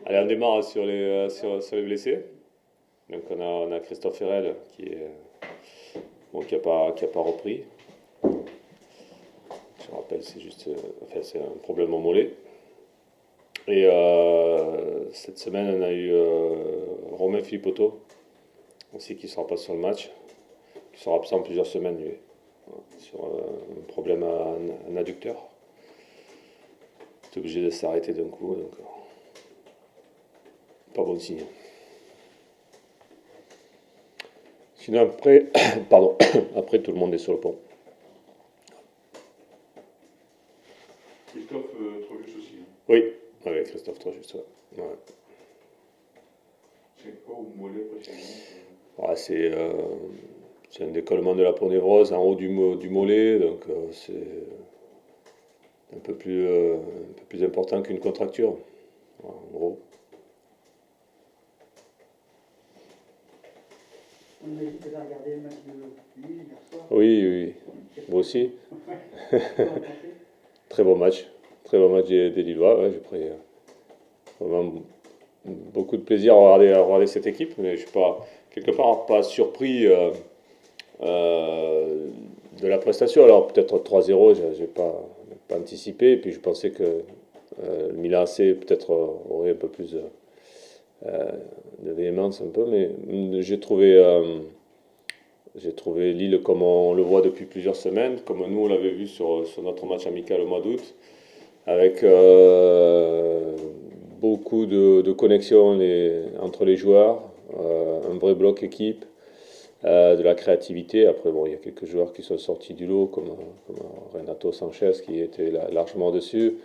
Allez, on démarre sur les blessés. Donc on a Christophe Herrel qui a pas repris. Je rappelle, c'est juste, enfin, c'est un problème au mollet. Et cette semaine, on a eu Romain Philippotto aussi qui sera pas sur le match, qui sera absent plusieurs semaines lui, sur un problème à un adducteur. C'est obligé de s'arrêter d'un coup, donc pas bon signe. Sinon après, pardon, après tout le monde est sur le pont. Christophe Trogus aussi. Hein. Oui, avec Christophe Trochus, ouais. Ouais. C'est quoi au mollet précisément Ouais, c'est un décollement de la ponévrose en haut du mollet, donc c'est un peu plus important qu'une contracture, voilà, en gros. On m'a dit que tu as regardé le match de Lille hier soir. Oui, oui, oui. Moi aussi. Très très bon match des Lillois. Ouais, j'ai pris vraiment beaucoup de plaisir à regarder cette équipe, mais je suis pas quelque part pas surpris euh, de la prestation. Alors peut-être 3-0, j'ai pas anticipé, et puis je pensais que le Milan AC peut-être aurait un peu plus de véhémence un peu, mais j'ai trouvé Lille comme on le voit depuis plusieurs semaines, comme nous on l'avait vu sur notre match amical au mois d'août, avec beaucoup de connexions entre les joueurs, un vrai bloc équipe, de la créativité. Après, bon, il y a quelques joueurs qui sont sortis du lot, comme Renato Sanchez qui était largement dessus,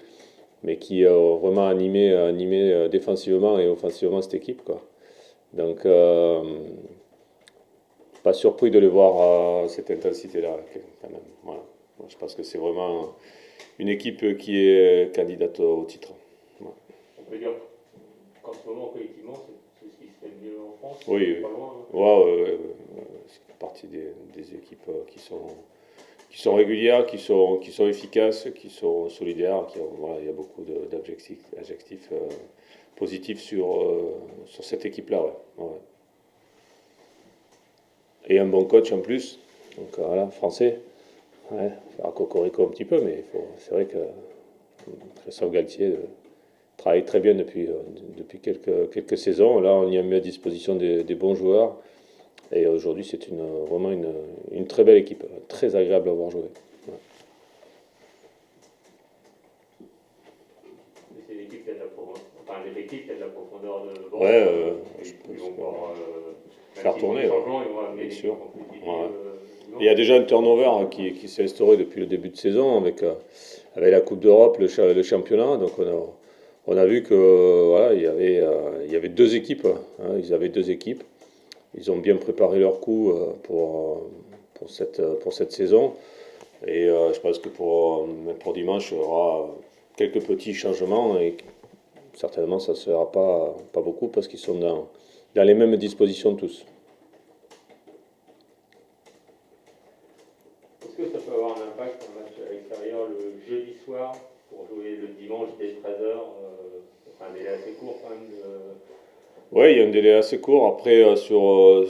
mais qui ont vraiment animé défensivement et offensivement cette équipe, quoi. Donc, pas surpris de les voir à cette intensité-là, quand même. Voilà. Moi, je pense que c'est vraiment une équipe qui est candidate au titre. Ouais. On peut dire qu'en ce moment, collectivement, c'est ce qui se fait le mieux en France. Oui, oui. Pas loin. Ouais, ouais, ouais, ouais. C'est partie des équipes qui sont régulières, qui sont efficaces, qui sont solidaires. Voilà, il y a beaucoup d'adjectifs positifs sur cette équipe-là. Ouais. Ouais. Et un bon coach en plus. Donc voilà, français. Ouais, faire cocorico un petit peu, mais c'est vrai que Christophe Galtier travaille très bien depuis quelques saisons. Là, on y a mis à disposition des bons joueurs. Et aujourd'hui, c'est vraiment une très belle équipe, très agréable à voir jouer. Ouais, Mais c'est l'équipe qui a de la profondeur. Enfin, l'effectif qui a de la profondeur de banc. ouais je Ils pense vont pouvoir. Même faire s'ils font tourner, des ouais, changements, ils vont amener bien des sûr. équipes compétitives. Ouais. Non. Il y a déjà un turnover qui s'est instauré depuis le début de saison avec la Coupe d'Europe, le championnat. Donc on a vu que voilà, il y avait deux équipes. Hein, ils avaient deux équipes. Ils ont bien préparé leur coup pour cette saison. Et je pense que pour dimanche, il y aura quelques petits changements et certainement ça ne se fera pas beaucoup parce qu'ils sont dans les mêmes dispositions tous. Est-ce que ça peut avoir un impact un match à l'extérieur le jeudi soir pour jouer le dimanche dès 13h? Un délai assez court quand même. Oui, il y a un délai assez court. Après, sur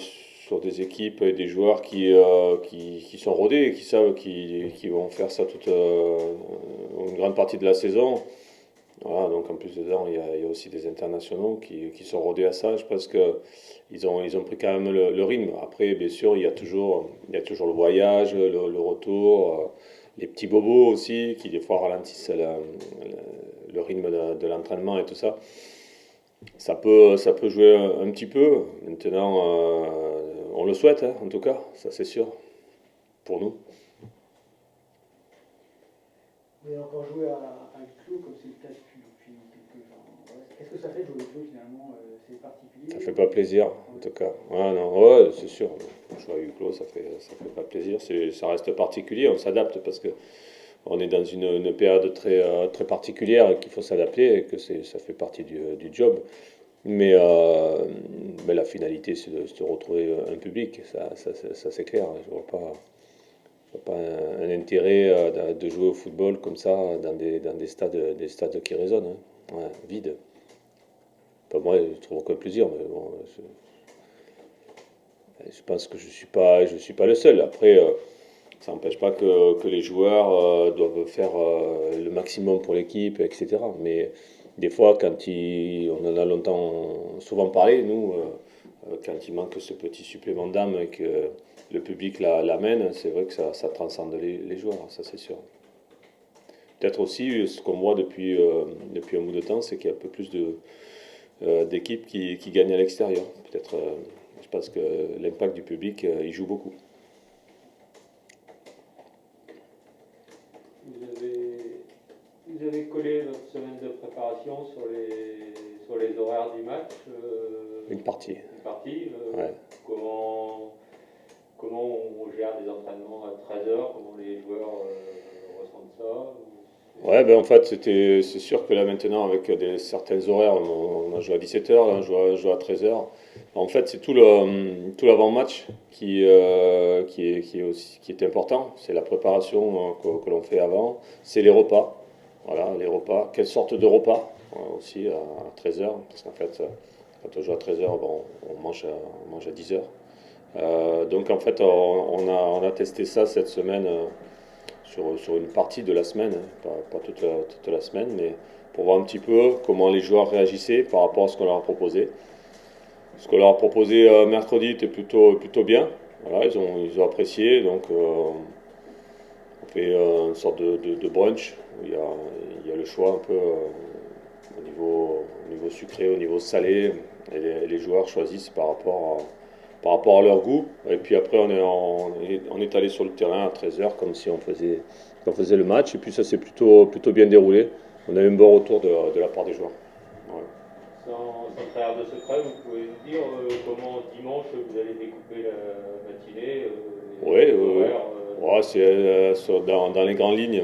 des équipes et des joueurs qui sont rodés et qui savent qu'ils vont faire ça toute une grande partie de la saison. Voilà, donc en plus dedans, il y a aussi des internationaux qui sont rodés à ça. Je pense que ils ont pris quand même le rythme. Après, bien sûr, il y a toujours le voyage, le retour, les petits bobos aussi, qui des fois ralentissent le rythme de l'entraînement et tout ça. Ça peut jouer un petit peu. Maintenant, on le souhaite, hein, en tout cas, ça c'est sûr, pour nous. Vous avez encore joué à huis clos comme c'est le cas depuis quelques temps. Ouais. Qu'est-ce que ça fait de jouer à huis clos finalement? C'est Ça particulier fait pas plaisir, en tout cas. Ouais, non, ouais, c'est sûr. Jouer à huis clos, ça fait pas plaisir. Ça reste particulier, on s'adapte parce que on est dans une période très particulière et qu'il faut s'adapter et que ça fait partie du job. Mais, la finalité, c'est de se retrouver un public, ça, c'est clair. Je vois pas un intérêt de jouer au football comme ça dans des stades qui résonnent, hein. Ouais, vides. Enfin, moi, je trouve aucun plaisir, mais bon, je pense que je suis pas le seul. Après, ça n'empêche pas que les joueurs doivent faire le maximum pour l'équipe, etc. Mais des fois, on en a longtemps, souvent parlé, nous, quand il manque ce petit supplément d'âme et que le public l'amène, c'est vrai que ça transcende les joueurs, ça c'est sûr. Peut-être aussi, ce qu'on voit depuis un bout de temps, c'est qu'il y a un peu plus d'équipes qui gagnent à l'extérieur. Peut-être, je pense que l'impact du public, il joue beaucoup. Vous avez collé votre semaine de préparation sur les horaires du match. Une partie. Une partie. Ouais. Comment on gère des entraînements à 13 heures? Comment les joueurs ressentent ça? Ouais, ben en fait, c'est sûr que là maintenant, avec certains horaires, on a joué à 17h, là, on joue à 13h. En fait, c'est tout l'avant-match qui est important. C'est la préparation que l'on fait avant. C'est les repas. Voilà, les repas. Quelle sorte de repas aussi à 13h? Parce qu'en fait, quand on joue à 13h, bon, on mange à 10h. Donc en fait, on a testé ça cette semaine. Sur une partie de la semaine, hein, pas toute la semaine, mais pour voir un petit peu comment les joueurs réagissaient par rapport à ce qu'on leur a proposé. Ce qu'on leur a proposé mercredi était plutôt bien. Voilà, ils ont apprécié, donc on fait une sorte de brunch où il y a le choix un peu au niveau sucré, au niveau salé, et les joueurs choisissent par rapport à leur goût. Et puis après, on est allé sur le terrain à 13h comme si on faisait le match. Et puis ça s'est plutôt bien déroulé. On a eu un bon retour de la part des joueurs. Ouais. Sans travers de secret, vous pouvez nous dire comment dimanche vous allez découper la matinée, Oui, les horaires, ouais, dans les grandes lignes.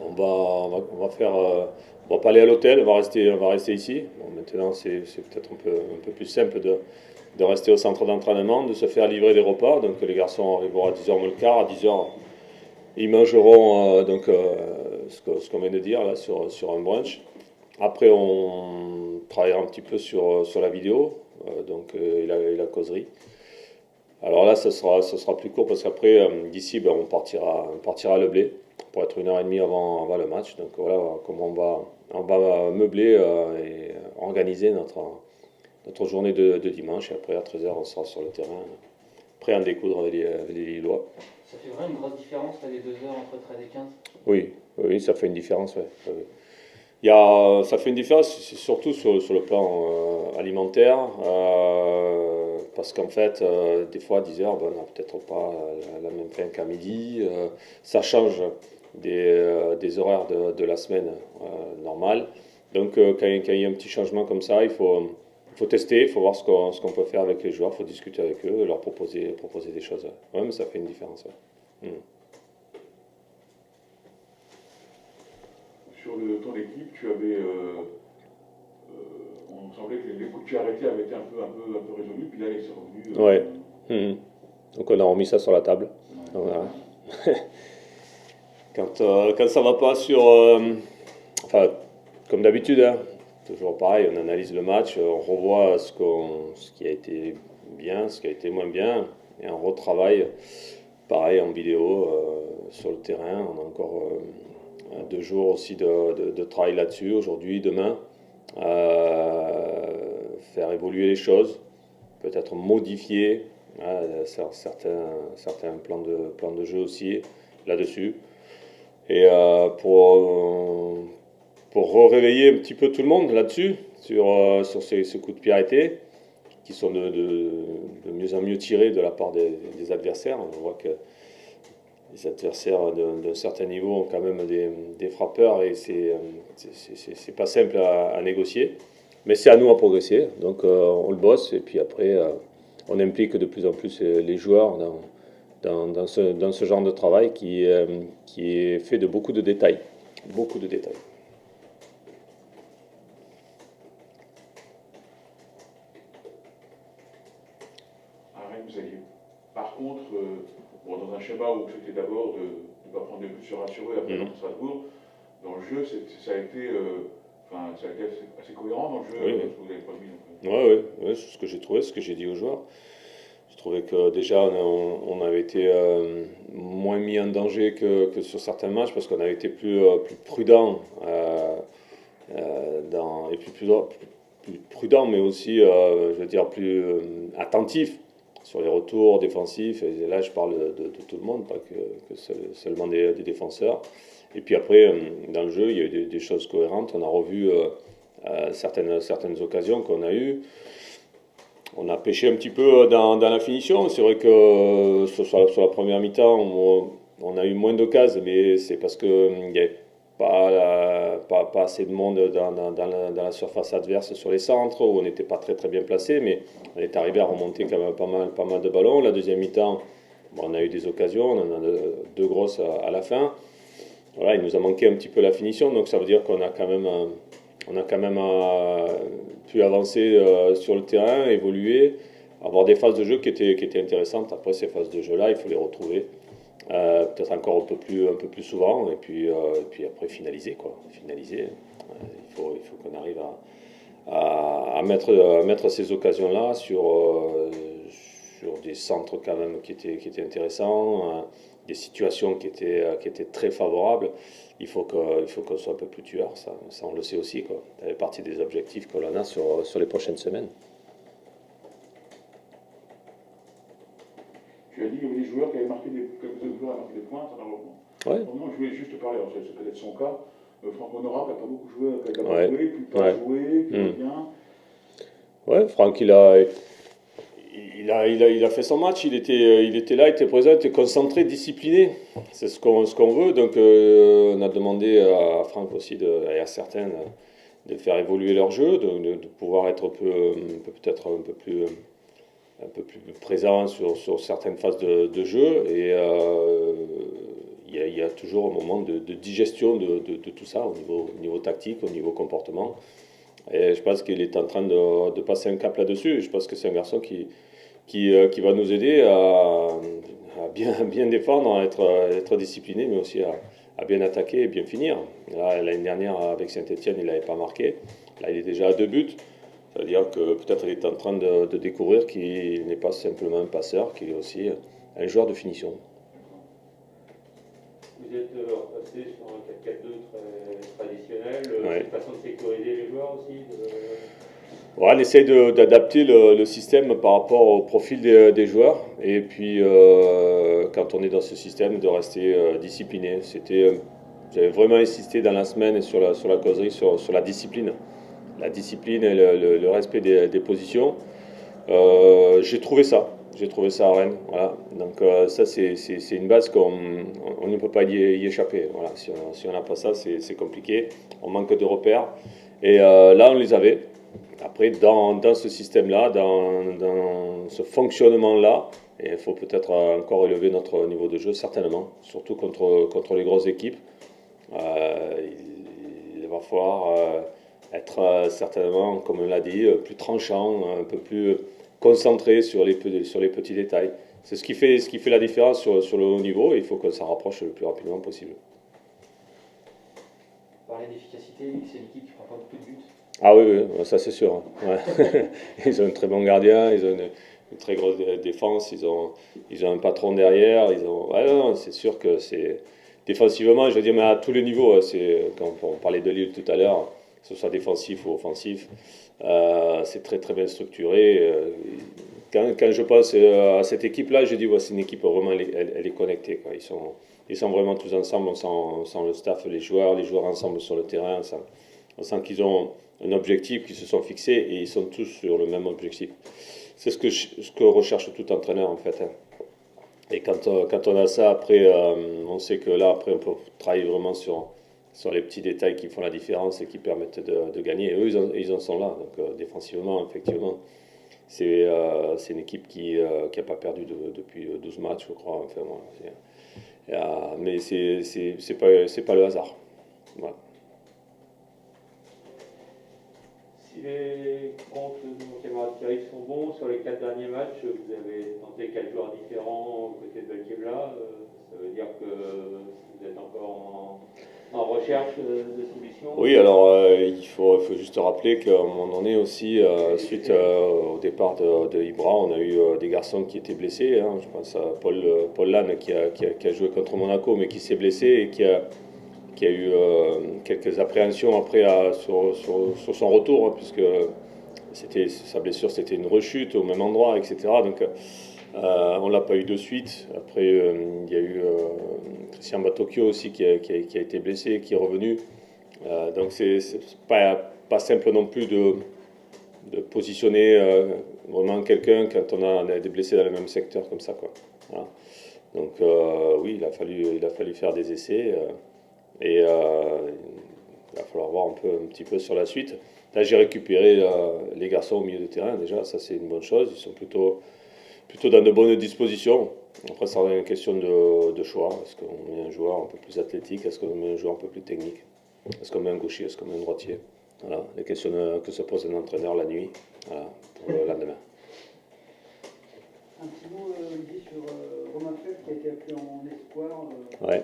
On va faire. On va pas aller à l'hôtel, on va rester ici. Bon, maintenant, c'est peut-être un peu plus simple de rester au centre d'entraînement, de se faire livrer des repas. Donc les garçons arriveront à 10h moins le quart, à 10h, ils mangeront ce qu'on vient de dire là sur un brunch. Après, on travaillera un petit peu sur la vidéo, et la causerie. Alors là, ça sera plus court parce qu'après, d'ici, ben, on partira à Le Blé pour être 1h30 avant le match. Donc voilà comment on va meubler et organiser notre journée de dimanche. Et après, à 13h, on sera sur le terrain, prêt à en découdre avec les Lillois. Ça fait vraiment une grosse différence, là, les 2 heures entre 13 et 15? Oui, ça fait une différence, ouais. Oui. Ça fait une différence, surtout sur le plan alimentaire, parce qu'en fait, des fois, à 10h, ben, on n'a peut-être pas la même faim qu'à midi. Ça change des horaires de la semaine normale. Donc, quand il y a un petit changement comme ça, il faut tester, il faut voir ce qu'on peut faire avec les joueurs, il faut discuter avec eux, leur proposer des choses. Ouais, mais ça fait une différence. Ouais. Sur ton équipe, tu avais. On semblait que les coups de pied arrêtés avaient été un peu résolus, puis là, il s'est revenu. Ouais. Donc, on a remis ça sur la table. Ouais. Voilà. Quand ça va pas enfin, comme d'habitude, hein, toujours pareil, on analyse le match, on revoit ce qui a été bien, ce qui a été moins bien, et on retravaille, pareil, en vidéo, sur le terrain. On a encore 2 jours aussi de travail là-dessus, aujourd'hui, demain. Faire évoluer les choses, peut-être modifier certains plans de jeu aussi là-dessus. Et pour réveiller un petit peu tout le monde là-dessus, sur ces coups de pied arrêtés, qui sont de mieux en mieux tirés de la part des adversaires. On voit que les adversaires d'un certain niveau ont quand même des frappeurs et c'est pas simple à négocier. Mais c'est à nous à progresser. Donc on le bosse et puis après on implique de plus en plus les joueurs dans ce genre de travail qui est fait de beaucoup de détails. Beaucoup de détails. À Rennes, vous aviez. Par contre, dans un schéma où c'était d'abord de ne pas prendre de but sur rassuré après contre Strasbourg, dans le jeu, ça a été Enfin, ça a été assez cohérent dans le jeu, Oui, oui. parce que vous n'avez pas mis. Ouais, c'est ce que j'ai trouvé, ce que j'ai dit aux joueurs. Je trouvais que déjà on avait été moins mis en danger que sur certains matchs parce qu'on avait été plus prudent et plus prudent, mais aussi, je veux dire, plus attentif sur les retours défensifs. Et là, je parle de tout le monde, pas que seulement des défenseurs. Et puis après, dans le jeu, il y a eu des choses cohérentes. On a revu certaines occasions qu'on a eues. On a pêché un petit peu dans la finition. C'est vrai que sur la première mi-temps, on a eu moins d'occasions, mais c'est parce qu'il n'y avait pas assez de monde dans la surface adverse sur les centres, où on n'était pas très très bien placé, mais on est arrivé à remonter quand même pas mal de ballons. La deuxième mi-temps, bon, on a eu des occasions, on en a deux grosses à la fin. Voilà, il nous a manqué un petit peu la finition, donc ça veut dire qu'on a quand même pu avancer sur le terrain, évoluer, avoir des phases de jeu qui étaient intéressantes. Après ces phases de jeu-là, il faut les retrouver, peut-être encore un peu plus souvent, et puis après finaliser, quoi. Finaliser. Il faut qu'on arrive à mettre ces occasions-là sur des centres quand même qui étaient intéressants, des situations qui étaient très favorables. Il faut qu'on soit un peu plus tueur, ça on le sait aussi, quoi. Ça fait partie des objectifs que l'on a sur les prochaines semaines. Tu as dit qu'il y avait des joueurs qui avaient marqué quelques joueurs avaient marqué des points, ça n'a Ouais. vraiment, je voulais juste te parler, alors c'est peut-être son cas. Franck Honorat qui n'a pas beaucoup joué, qui n'a pas Ouais. joué, puis pas Ouais. joué, qui va bien. Ouais, Franck, il a fait son match, il était là, il était présent, il était concentré, discipliné. C'est ce qu'on veut. Donc on a demandé à Franck aussi et à certains de faire évoluer leur jeu, de pouvoir être peut-être un peu plus présent sur certaines phases de jeu. Et il y a toujours un moment de digestion de tout ça au niveau tactique, au niveau comportement. Et je pense qu'il est en train de passer un cap là-dessus. Je pense que c'est un garçon qui va nous aider à bien défendre, à être discipliné, mais aussi à bien attaquer et bien finir. L'année dernière, avec Saint-Etienne, il n'avait pas marqué. Là, il est déjà à 2 buts. Ça veut dire que peut-être il est en train de découvrir qu'il n'est pas simplement un passeur, qu'il est aussi un joueur de finition. Vous êtes repassé sur un 4-4-2 très traditionnel. Ouais. C'est une façon de sécuriser les joueurs aussi Ouais, on essaye d'adapter le système par rapport au profil des joueurs. Et puis, quand on est dans ce système, de rester discipliné. J'avais vraiment insisté dans la semaine et sur la causerie sur la discipline. La discipline et le respect des positions. J'ai trouvé ça. J'ai trouvé ça à Rennes. Voilà. Donc, ça, c'est une base qu'on ne peut pas y échapper. Voilà. Si on n'a pas ça, c'est compliqué. On manque de repères. Et là, on les avait. Après, dans ce système-là, dans ce fonctionnement-là, il faut peut-être encore élever notre niveau de jeu, certainement, surtout contre les grosses équipes. Il va falloir être certainement, comme on l'a dit, plus tranchant, un peu plus concentré sur les petits détails. C'est ce qui fait la différence sur le haut niveau, et il faut qu'on s'en rapproche le plus rapidement possible. Parler d'efficacité, c'est l'équipe qui prend pas beaucoup de buts. Ah oui, ça c'est sûr. Ouais. Ils ont un très bon gardien, ils ont une très grosse défense, ils ont un patron derrière, ouais, non, c'est sûr que c'est défensivement, je veux dire, mais à tous les niveaux, hein, quand on parlait de Lille tout à l'heure, que ce soit défensif ou offensif, c'est très très bien structuré. Quand je pense à cette équipe-là, je dis ouais, c'est une équipe vraiment, elle est connectée, quoi. Ils sont vraiment tous ensemble, on sent le staff, les joueurs ensemble sur le terrain, on sent qu'ils ont un objectif, qu'ils se sont fixés et ils sont tous sur le même objectif. C'est ce que recherche tout entraîneur en fait. Hein. Et quand on a ça, après, on sait que là, après, on peut travailler vraiment sur les petits détails qui font la différence et qui permettent de gagner. Et eux, ils en sont là. Donc, défensivement, effectivement, c'est une équipe qui n'a pas perdu depuis 12 matchs, je crois. Enfin, voilà, mais c'est pas le hasard. Voilà. Si les comptes de mon camarade Thierry sont bons, sur les 4 derniers matchs, vous avez tenté 4 joueurs différents aux côtés de Belkebla. Ça veut dire que vous êtes encore en recherche de solutions. Oui, alors il faut juste rappeler qu'à un moment donné aussi, suite au départ de Ibra, on a eu des garçons qui étaient blessés. Hein. Je pense à Paul Lannes qui a joué contre Monaco, mais qui s'est blessé et qui a eu quelques appréhensions après sur son retour, hein, puisque sa blessure c'était une rechute au même endroit, etc. Donc on l'a pas eu de suite. Après il y a eu Christian Batocchio aussi qui a été blessé, qui est revenu. Donc c'est pas simple non plus de positionner vraiment quelqu'un quand on a des blessés dans le même secteur comme ça, quoi. Voilà. Donc oui, il a fallu faire des essais. Et il va falloir voir un petit peu sur la suite. Là, j'ai récupéré les garçons au milieu de terrain. Déjà, ça, c'est une bonne chose. Ils sont plutôt dans de bonnes dispositions. Après, ça revient à une question de choix. Est-ce qu'on met un joueur un peu plus athlétique? Est-ce qu'on met un joueur un peu plus technique? Est-ce qu'on met un gaucher? Est-ce qu'on met un droitier? Voilà, les questions que se pose un entraîneur la nuit, voilà, pour le lendemain. Un petit mot, Olivier, sur Romain Fred qui a été appelé en espoir. Ouais.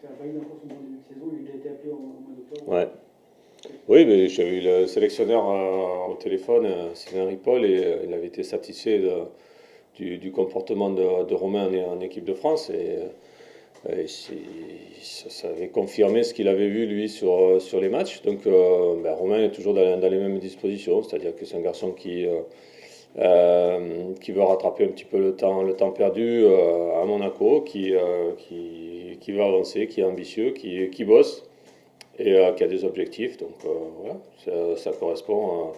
Ça n'a pas eu encore son bon début de saison, il a été appelé au mois d'octobre. Ouais. Oui, mais j'avais eu le sélectionneur au téléphone, Sylvain Ripoll, et il avait été satisfait du comportement de Romain en équipe de France. Et ça avait confirmé ce qu'il avait vu lui sur les matchs. Donc Romain est toujours dans les mêmes dispositions, c'est-à-dire que c'est un garçon qui veut rattraper un petit peu le temps perdu à Monaco, qui veut avancer, qui est ambitieux, qui bosse et qui a des objectifs. Donc voilà, ça correspond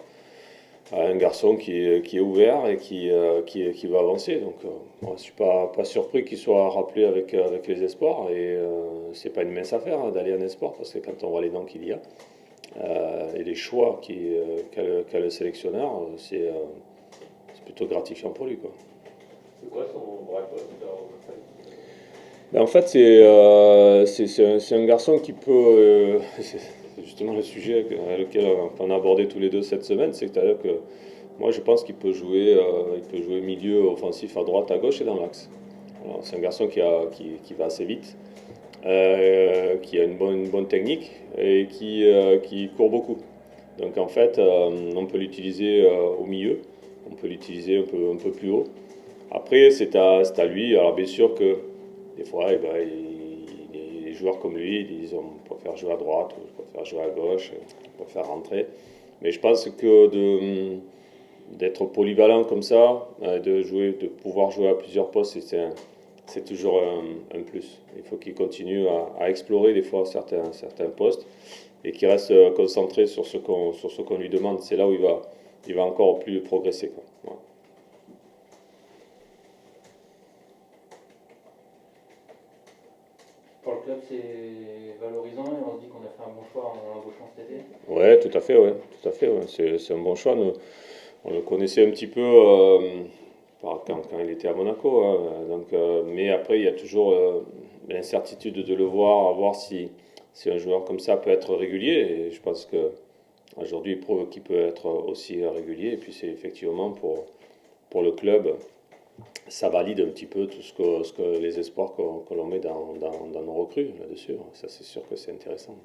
à un garçon qui est ouvert et qui va avancer. Donc moi, je ne suis pas surpris qu'il soit rappelé avec les espoirs. Et c'est pas une mince affaire hein, d'aller en espoir parce que quand on voit les noms qu'il y a et les choix qu'a le sélectionneur, c'est plutôt gratifiant pour lui, quoi. C'est quoi son vrai poste Ben, en fait, c'est un garçon qui peut. C'est justement le sujet lequel on a abordé tous les deux cette semaine. C'est-à-dire que moi, je pense qu'il peut jouer milieu offensif à droite, à gauche et dans l'axe. Alors, c'est un garçon qui va assez vite, qui a une bonne technique et qui court beaucoup. Donc, en fait, on peut l'utiliser au milieu, on peut l'utiliser un peu plus haut. Après, c'est à lui. Alors, bien sûr que des fois, les joueurs comme lui, ils disent on peut faire jouer à droite, ou on peut faire jouer à gauche, on peut faire rentrer. Mais je pense que d'être polyvalent comme ça, de pouvoir jouer à plusieurs postes, c'est toujours un plus. Il faut qu'il continue à explorer des fois certains postes et qu'il reste concentré sur ce qu'on lui demande. C'est là où il va encore plus progresser, quoi. Voilà. Pour le club, c'est valorisant et on se dit qu'on a fait un bon choix en embauchant cet été. Ouais, tout à fait, ouais. Tout à fait, ouais. C'est un bon choix. On le connaissait un petit peu quand il était à Monaco, hein. Donc, mais après, il y a toujours l'incertitude de le voir, à voir si un joueur comme ça peut être régulier. Et je pense que aujourd'hui, il prouve qu'il peut être aussi régulier. Et puis, c'est effectivement pour le club, ça valide un petit peu tout ce que les espoirs que l'on met dans nos recrues là-dessus. Ça, c'est sûr que c'est intéressant.